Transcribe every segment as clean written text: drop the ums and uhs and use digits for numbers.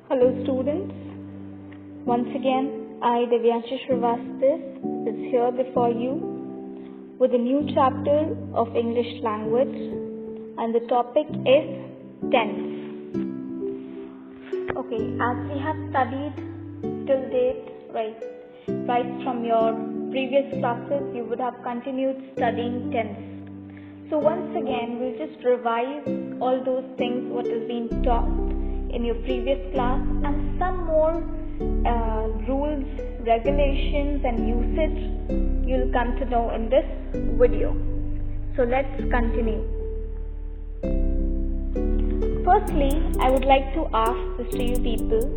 Hello students, once again I Devyanshu Shrivastava is here before you with a new chapter of English language and the topic is tense. Okay, as we have studied till date, right from your previous classes you would have continued studying tense. So once again we'll just revise all those things what has been taught in your previous class and some more rules, regulations and usage you'll come to know in this video. So let's continue. Firstly, I would like to ask this to you people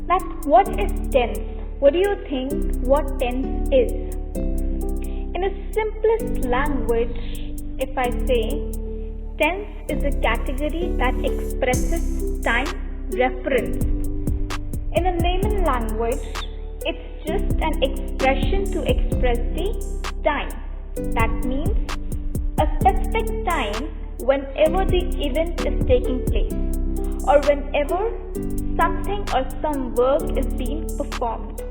that what is tense? What do you think what tense is? In a simplest language, if I say, tense is a category that expresses time reference. In a layman language, it's just an expression to express the time. That means a specific time whenever the event is taking place or whenever something or some work is being performed.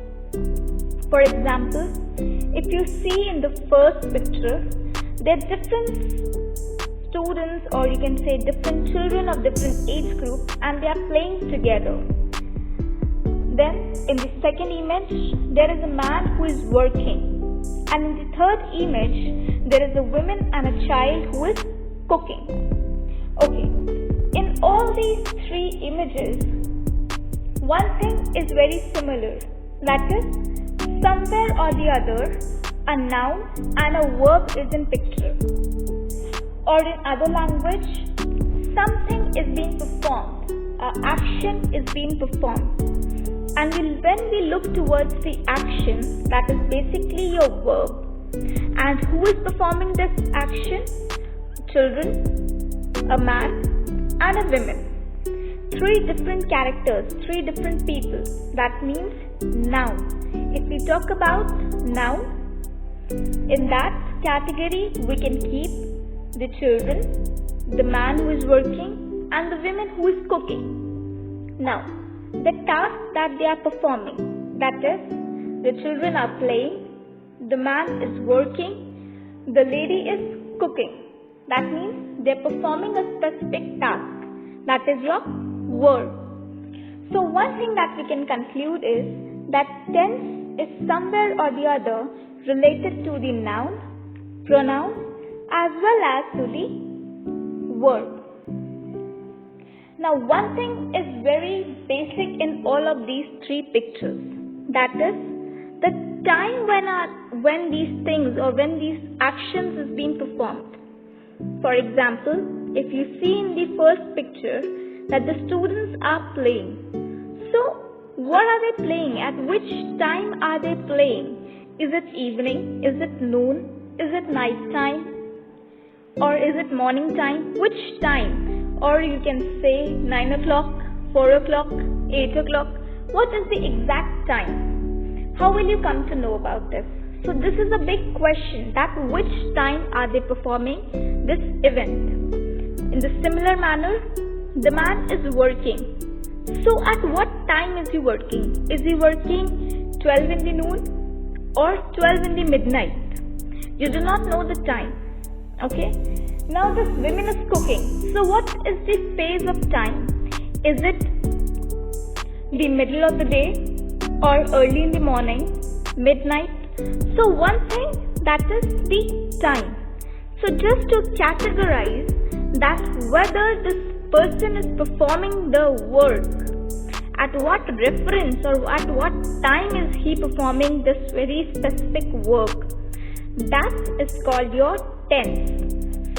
For example, if you see in the first picture, there are different students or you can say different children of different age groups and they are playing together. Then in the second image, there is a man who is working, and in the third image, there is a woman and a child who is cooking. Okay, in all these three images, one thing is very similar, that is, somewhere or the other, a noun and a verb is in picture. Or in other language, something is being performed, an action is being performed. And when we look towards the action, that is basically your verb. And who is performing this action? Children, a man and a woman. Three different characters, three different people. That means noun. If we talk about noun, in that category we can keep the children, the man who is working and the woman who is cooking. Now, the task that they are performing, that is, the children are playing, the man is working, the lady is cooking. That means they are performing a specific task. That is your verb. So one thing that we can conclude is that tense is somewhere or the other related to the noun, pronoun, as well as to the verb. Now one thing is very basic in all of these three pictures, that is the time when these things or when these actions is being performed. For example, if you see in the first picture that the students are playing. So what are they playing? At which time are they playing? Is it evening? Is it noon? Is it night time? Or is it morning time? Which time? Or you can say 9 o'clock, 4 o'clock, 8 o'clock. What is the exact time? How will you come to know about this? So this is a big question, that which time are they performing this event? In the similar manner, the man is working. So at what time is he working? Is he working 12 in the noon or 12 in the midnight? You do not know the time. Okay? Now this woman is cooking. So what is the phase of time? Is it the middle of the day or early in the morning, midnight? So one thing, that is the time. So just to categorize that whether this person is performing the work, at what reference or at what time is he performing this very specific work, that is called your tense.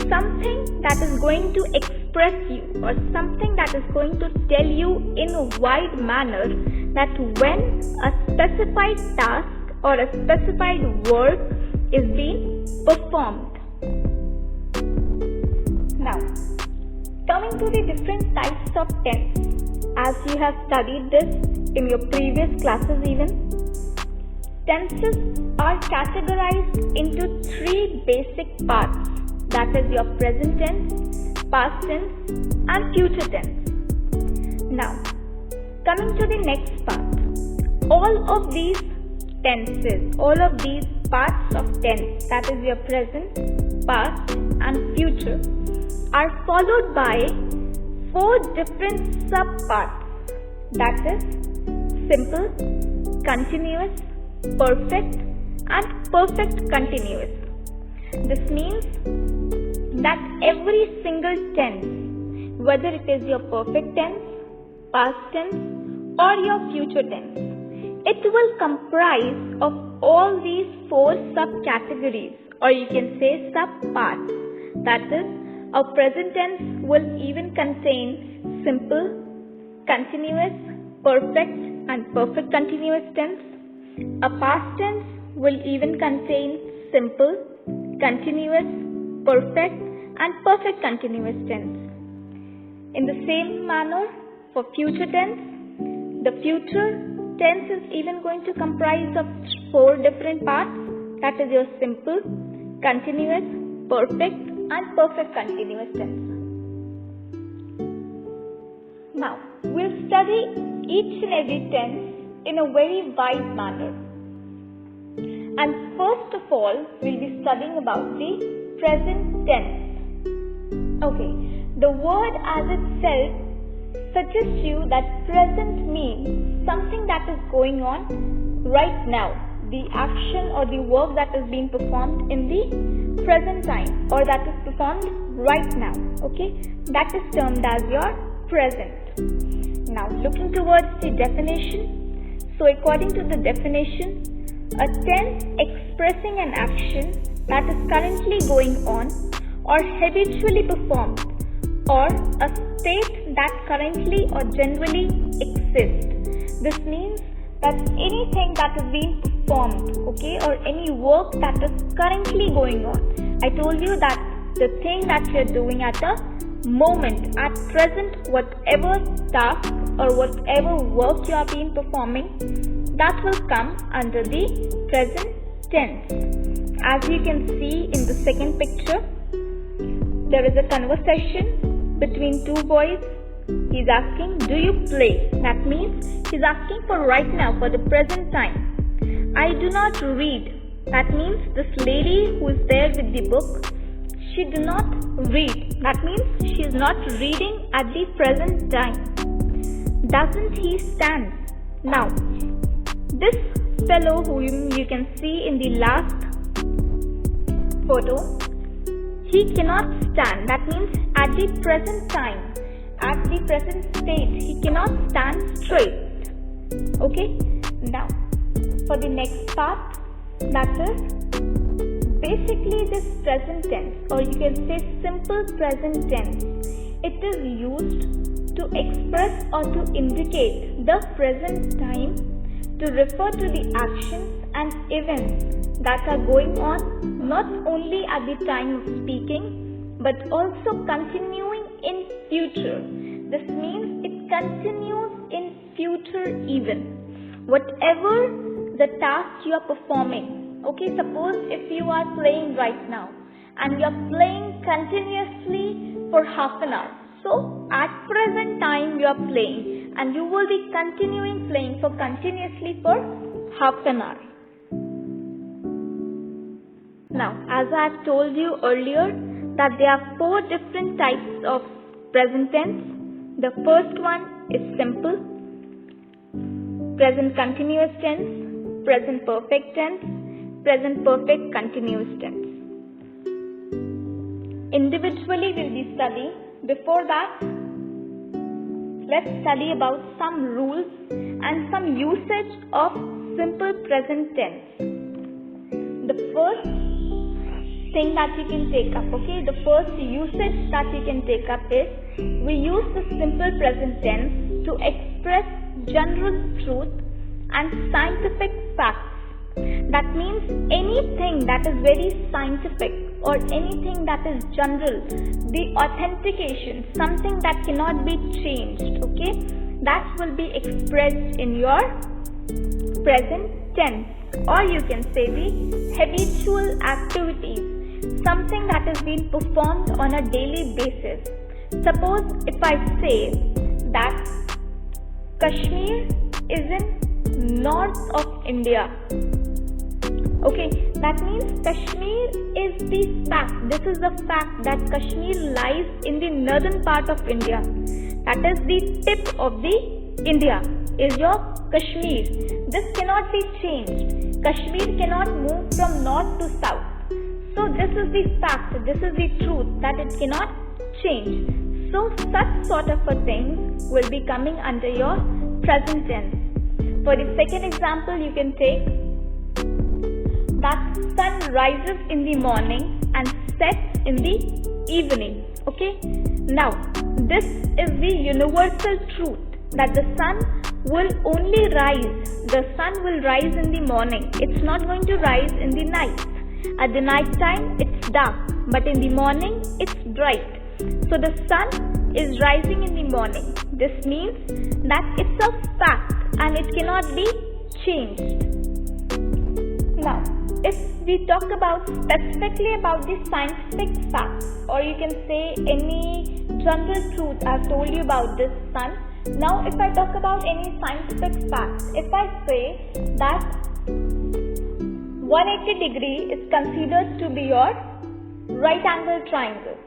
Something that is going to express you or something that is going to tell you in a wide manner that when a specified task or a specified work is being performed. Now, coming to the different types of tense, as you have studied this in your previous classes even, tenses are categorized into three basic parts. That is your present tense, past tense and future tense. Now, coming to the next part. All of these tenses, all of these parts of tense, that is your present, past and future, are followed by 4 different subparts, that is simple, continuous, perfect and perfect continuous. This means that every single tense, whether it is your perfect tense, past tense or your future tense, it will comprise of all these 4 subcategories, or you can say subparts. That is, a present tense will even contain simple, continuous, perfect and perfect continuous tense. A past tense will even contain simple, continuous, perfect and perfect continuous tense. In the same manner, for future tense, the future tense is even going to comprise of 4 different parts, that is your simple, continuous, perfect and perfect continuous tense. Now, we'll study each and every tense in a very wide manner. And first of all, we'll be studying about the present tense. Okay, the word as itself suggests you that present means something that is going on right now, the action or the work that is being performed in the present time or that is performed right now. Okay, that is termed as your present. Now, looking towards the definition. So, according to the definition, a tense expressing an action that is currently going on or habitually performed, or a state that currently or generally exists. This means that anything that is being performed, okay, or any work that is currently going on. I told you that the thing that you are doing at a moment, at present, whatever task or whatever work you are being performing, that will come under the present tense. As you can see in the second picture, there is a conversation between 2 boys. He's asking, do you play? That means he's asking for right now, for the present time. I do not read. That means this lady who is there with the book, she do not read. That means she is not reading at the present time. Doesn't he stand? Now, this fellow whom you can see in the last photo, he cannot stand. That means at the present time, at the present state, he cannot stand straight. Okay? Now, for the next part, that is basically this present tense, or you can say simple present tense. It is used to express or to indicate the present time, to refer to the actions and events that are going on not only at the time of speaking but also continuing in future. This means it continues in future even. Whatever the task you are performing, okay, suppose if you are playing right now and you are playing continuously for half an hour. So at present time you are playing and you will be continuing playing for continuously for half an hour. Now, as I have told you earlier that there are 4 different types of present tense. The first one is simple, present continuous tense, present perfect tense, present perfect continuous tense. Individually we'll be studying. Before that, let's study about some rules and some usage of simple present tense. The first thing that you can take up, okay, the first usage that you can take up is, we use the simple present tense to express general truth and scientific facts. That means anything that is very scientific or anything that is general, the authentication, something that cannot be changed, okay, that will be expressed in your present tense, or you can say the habitual activities, something that is being performed on a daily basis. Suppose if I say that Kashmir is in north of India. Okay, that means Kashmir is the fact. This is the fact that Kashmir lies in the northern part of India. That is the tip of the India is your Kashmir. This cannot be changed. Kashmir cannot move from north to south. So this is the fact. This is the truth that it cannot change. So such sort of a thing will be coming under your present tense. For the second example, you can take that sun rises in the morning and sets in the evening. Okay. Now, this is the universal truth that the sun will only rise. The sun will rise in the morning. It's not going to rise in the night. At the night time, it's dark, but in the morning, it's bright. So the sun is rising in the morning. This means that it's a fact and it cannot be changed. Now, if we talk about specifically about the scientific facts, or you can say any general truth I've told you about this sun. Now, if I talk about any scientific facts, if I say that 180 degree is considered to be your right angle triangle,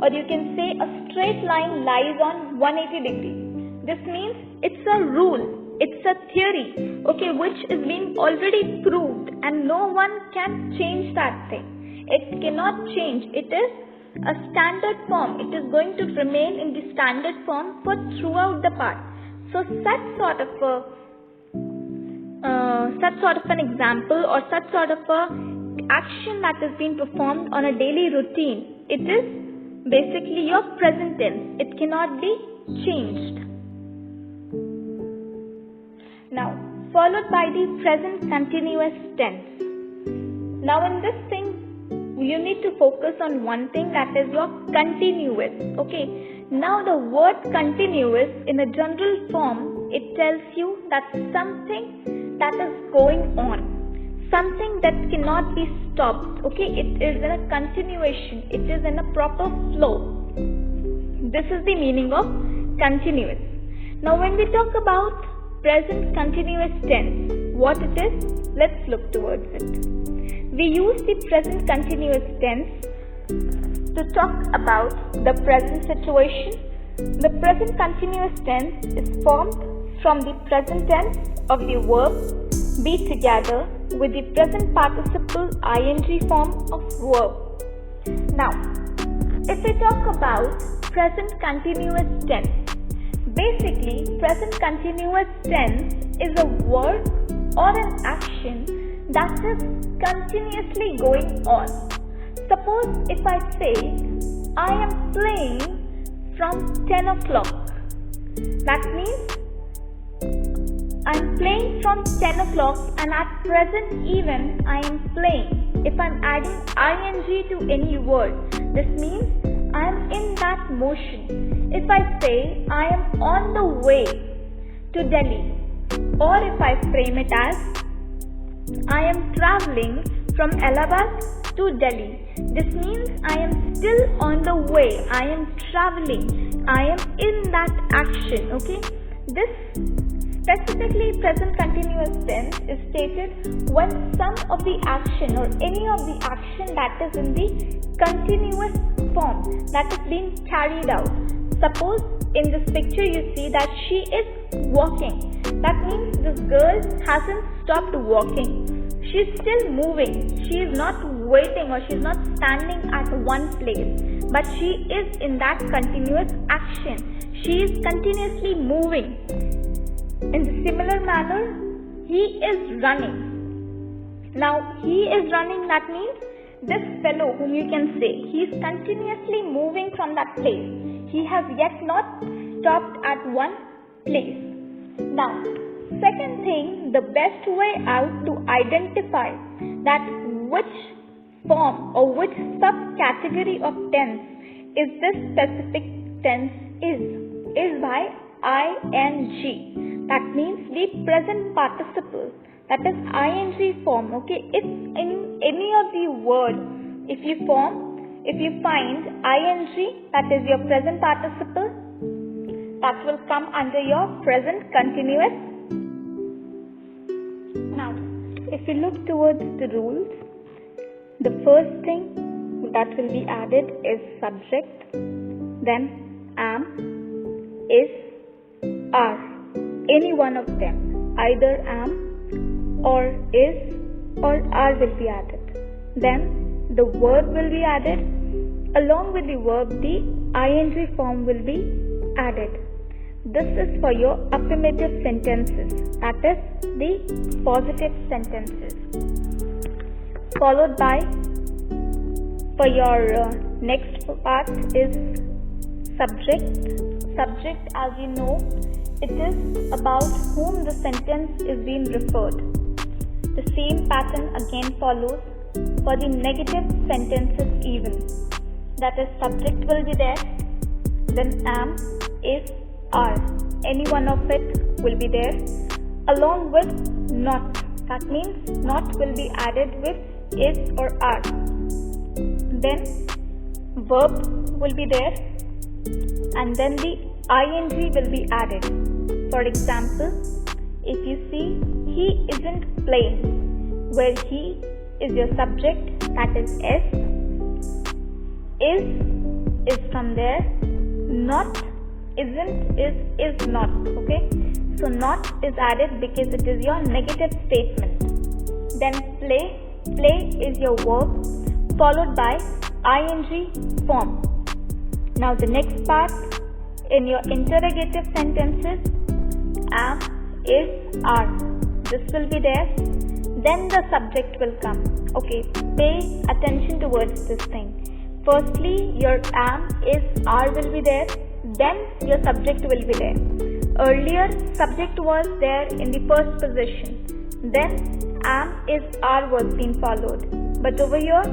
or you can say a straight line lies on 180 degree. This means it's a rule. It's a theory, okay, which is being already proved and no one can change that thing. It cannot change. It is a standard form. It is going to remain in the standard form for throughout the part. So such sort of an example or such sort of a action that is being performed on a daily routine, it is basically your present tense. It cannot be changed. Now, followed by the present continuous tense. Now, in this thing, you need to focus on one thing, that is your continuous. Okay. Now, the word continuous in a general form, it tells you that something that is going on, something that cannot be stopped. Okay. It is in a continuation. It is in a proper flow. This is the meaning of continuous. Now, when we talk about present continuous tense, what it is, let's look towards it. We use the present continuous tense to talk about the present situation. The present continuous tense is formed from the present tense of the verb be together with the present participle ing form of verb. Now, if we talk about present continuous tense, basically, present continuous tense is a word or an action that is continuously going on. Suppose if I say, I am playing from 10 o'clock. That means I am playing from 10 o'clock and at present even I am playing. If I am adding ing to any word, this means I am in that motion. If I say I am on the way to Delhi, or if I frame it as I am traveling from Allahabad to Delhi, this means I am still on the way. I am traveling. I am in that action. Okay. This specifically present continuous tense is stated when some of the action or any of the action that is in the continuous form that is being carried out. Suppose in this picture you see that she is walking. That means this girl hasn't stopped walking. She is still moving. She is not waiting or she is not standing at one place, but she is in that continuous action. She is continuously moving. In the similar manner, he is running. Now, he is running, that means this fellow whom you can say, he is continuously moving from that place. He has yet not stopped at one place. Now, second thing, the best way out to identify that which form or which subcategory of tense is this specific tense is by ing. That means the present participle, that is ing form. Okay, if in any of the words, if you find ing, that is your present participle, that will come under your present continuous. Now, if you look towards the rules, the first thing that will be added is subject, then am, is, are, any one of them, either am or is or are will be added. Then the verb will be added. Along with the verb, the ing form will be added. This is for your affirmative sentences, that is the positive sentences. Followed by, for your next part is subject. Subject, as you know, it is about whom the sentence is being referred. The same pattern again follows for the negative sentences even. That is, subject will be there, then am, is, are. Any one of it will be there, along with not. That means not will be added with is or are. Then verb will be there, and then the ing will be added. For example, if you see, he isn't playing, where he is your subject, that is S. Is from there. Not, isn't, is not. Okay, so not is added because it is your negative statement. Then play is your verb, followed by ing form. Now the next part, in your interrogative sentences, am, is, are. This will be there. Then the subject will come. Okay, pay attention towards this thing. Firstly, your am, is, are will be there. Then your subject will be there. Earlier, subject was there in the first position. Then am, is, are was being followed. But over here,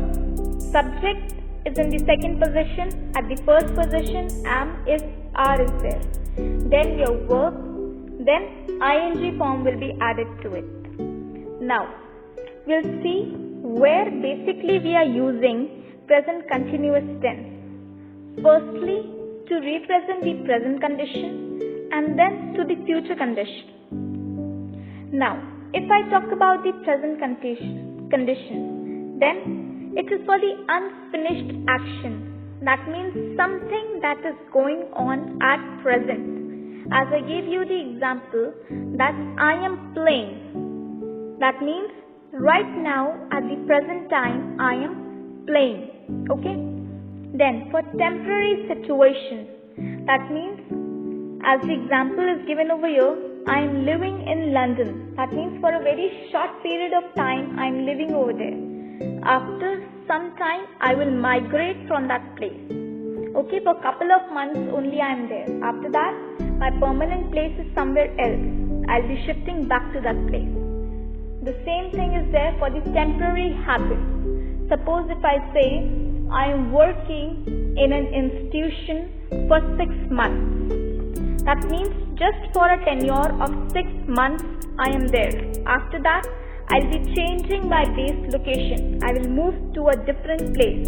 subject is in the second position. At the first position, am, is, are is there. Then your verb, then ing form will be added to it. Now, we'll see where basically we are using present continuous tense. Firstly, to represent the present condition and then to the future condition. Now, if I talk about the present condition, then it is for the unfinished action. That means something that is going on at present. As I gave you the example that I am playing. That means right now at the present time I am playing. Okay? Then for temporary situation, that means as the example is given over here, I am living in London. That means for a very short period of time I am living over there. After some time I will migrate from that place. Okay, for a couple of months only I am there. After that my permanent place is somewhere else. I'll be shifting back to that place. The same thing is there for the temporary habit. Suppose if I say I am working in an institution for 6 months. That means just for a tenure of 6 months I am there. After that I'll be changing my base location. I will move to a different place.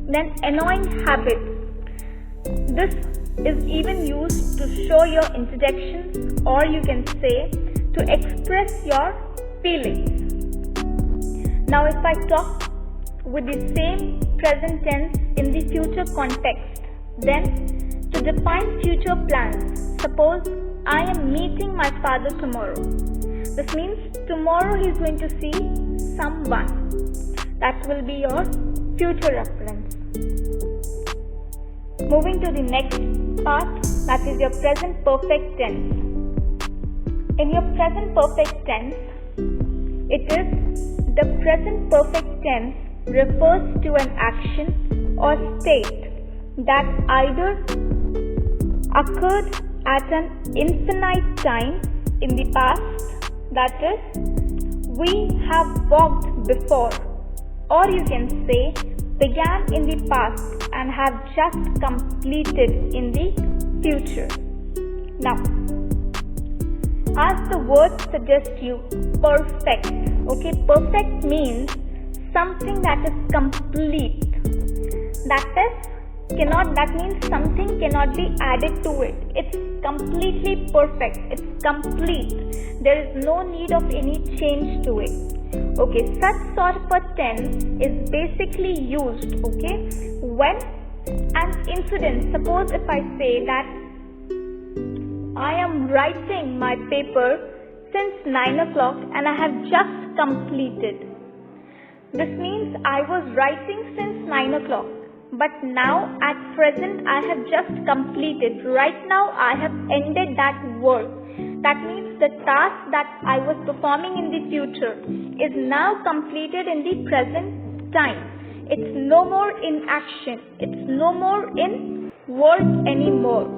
Then annoying habits. This is even used to show your interjections, or you can say to express your feelings. Now if I talk with the same present tense in the future context, then to define future plans, suppose I am meeting my father tomorrow. This means tomorrow he is going to see someone. That will be your future reference. Moving to the next part, that is your present perfect tense. In your present perfect tense, it is the present perfect tense refers to an action or state that either occurred at an infinite time in the past, that is, we have walked before, or you can say began in the past and have just completed in the future. Now, as the word suggests you, perfect. Okay, perfect means something that is complete. That means something cannot be added to it. It's completely perfect. It's complete. There is no need of any change to it. Okay, such sort of a tense is basically used, okay, when an incident, suppose if I say that I am writing my paper since 9 o'clock and I have just completed. This means I was writing since 9 o'clock, but now at present I have just completed. Right now I have ended that work. That means the task that I was performing in the future is now completed in the present time. It's no more in action. It's no more in work anymore.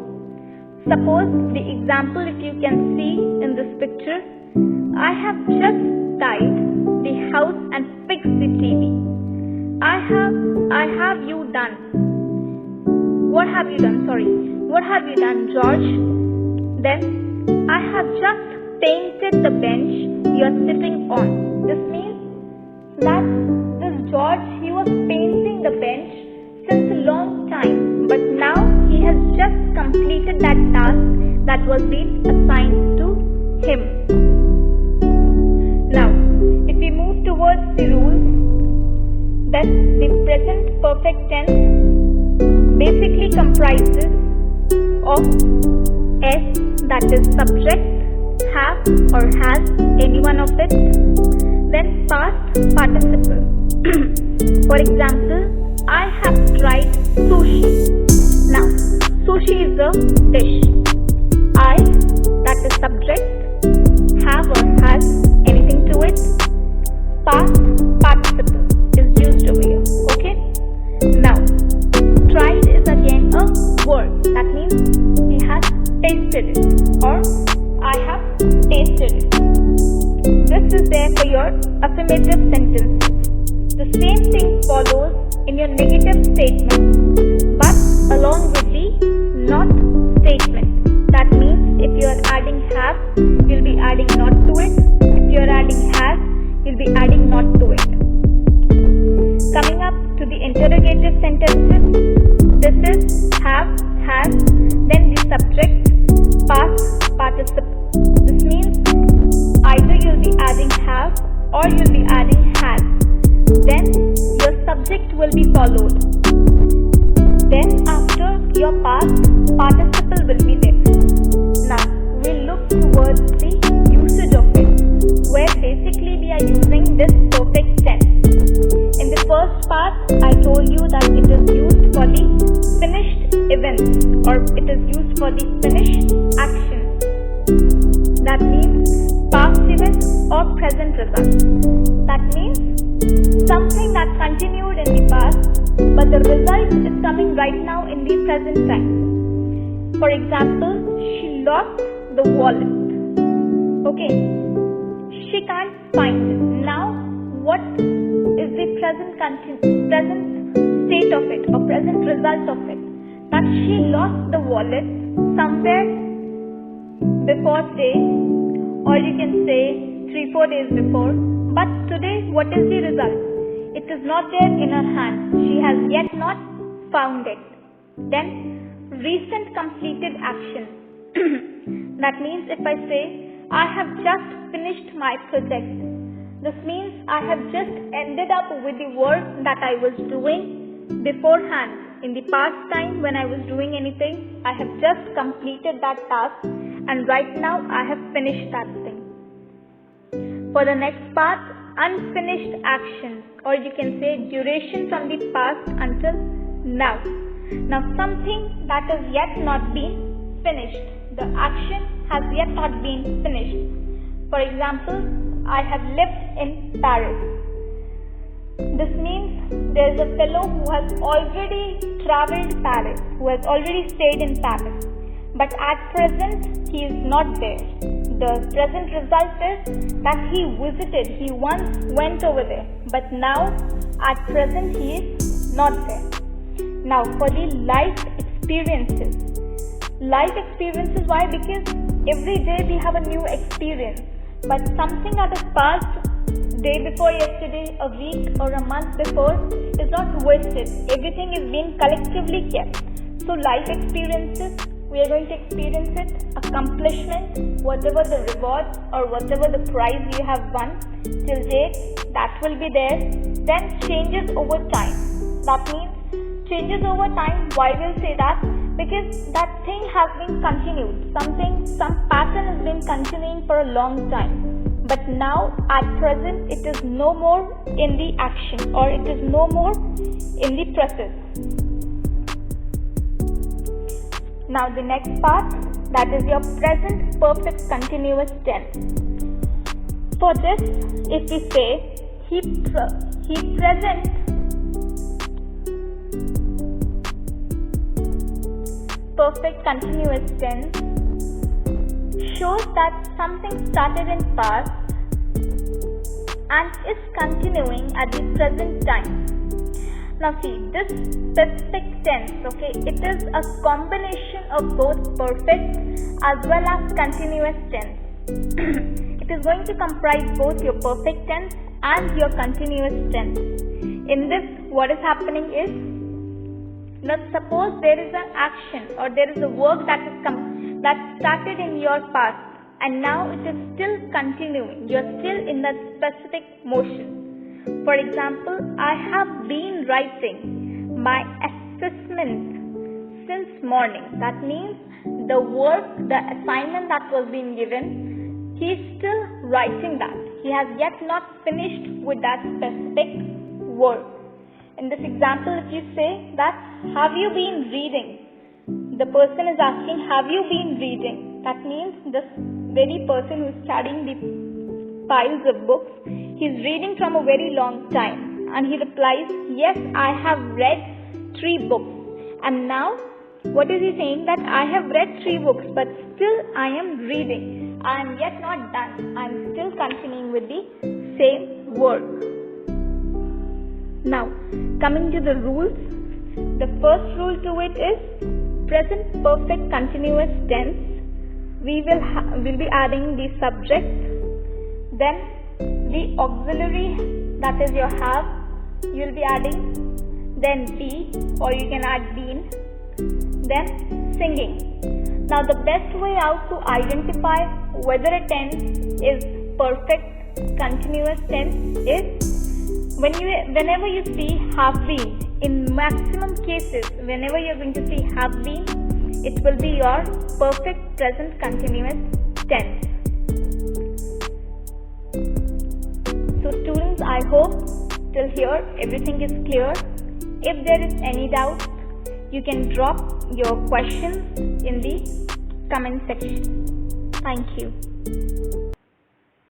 Suppose the example, if you can see in this picture, I have just tied the house and fixed the TV. I have you done. What have you done? Sorry. What have you done, George? Then I have just painted the bench you are sitting on. This means that this George, he was painting the bench since a long time, but now he has just completed that task that was being assigned to him. Now, if we move towards the rules, then the present perfect tense basically comprises of S, that is subject, have or has, any one of it, then past participle. For example, I have tried sushi. Now, sushi is a dish. I, that is subject, have or has, anything to it, past participle is used over here. Okay? Now, tried is again a word. That means he has tasted it, or I have tasted it. This is there for your affirmative sentences. The same thing follows in your negative statement, but along with the not statement. That means if you are adding have, you'll be adding not to it. If you are adding has, you'll be adding not to it. Coming up to the interrogative sentences, this is have, has, then the subject, past participle. This means either you'll be adding have or you'll be adding has. Then your subject will be followed. Then after your past participle will be there. Now we'll look towards the usage of it, where basically we are using this perfect tense. In the first part, I told you that it is used for the finished events, or it is used for the finished actions. That means past event or present result. That means something that continued in the past, but the result is coming right now in the present time. For example, she lost the wallet. Okay, she can't find it. Now, what is the present state of it, or present result of it? That she lost the wallet somewhere before today, or you can say 3-4 days before. But today, what is the result? It is not there in her hand. She has yet not found it. Then, recent completed action. That means if I say, I have just finished my project. This means I have just ended up with the work that I was doing beforehand. In the past time when I was doing anything, I have just completed that task, and right now I have finished that thing. For the next part, unfinished actions, or you can say duration from the past until now. Now something that has yet not been finished. The action has yet not been finished. For example, I have lived in Paris. This means there is a fellow who has already traveled Paris, who has already stayed in Paris. But at present, he is not there. The present result is that he visited, he once went over there. But now, at present, he is not there. Now, for the life experiences. Life experiences, why? Because every day we have a new experience. But something that is past, day before yesterday, a week or a month before, is not wasted. Everything is being collectively kept. So life experiences, we are going to experience it, accomplishment, whatever the rewards or whatever the prize you have won till date, that will be there. Then changes over time. That means changes over time. Why we'll say that? Because that thing has been continued. Some pattern has been continuing for a long time. But now at present it is no more in the action, or it is no more in the process. Now the next part, that is your present perfect continuous tense. For this, if we say he present perfect continuous tense shows that something started in past and is continuing at the present time. Now see, this specific tense, okay, it is a combination of both perfect as well as continuous tense. It is going to comprise both your perfect tense and your continuous tense. In this, what is happening is, now suppose there is an action or there is a work that started in your past and now it is still continuing. You are still in that specific motion. For example, I have been writing my assessment since morning. That means the work, the assignment that was being given, he is still writing that. He has yet not finished with that specific work. In this example, if you say that, have you been reading? The person is asking, have you been reading? That means this very person who is studying the piles of books, he is reading from a very long time. And he replies, yes, I have read 3 books. And now, what is he saying? That I have read 3 books, but still I am reading. I am yet not done. I am still continuing with the same work. Now, coming to the rules. The first rule to it is present perfect continuous tense. We will be adding the subject, then the auxiliary, that is your have, you will be adding, then be, or you can add been, then singing. Now the best way out to identify whether a tense is perfect continuous tense is whenever you see have been. In maximum cases, whenever you are going to see have been, it will be your perfect present continuous tense. So students, I hope till here everything is clear. If there is any doubt, you can drop your questions in the comment section. Thank you.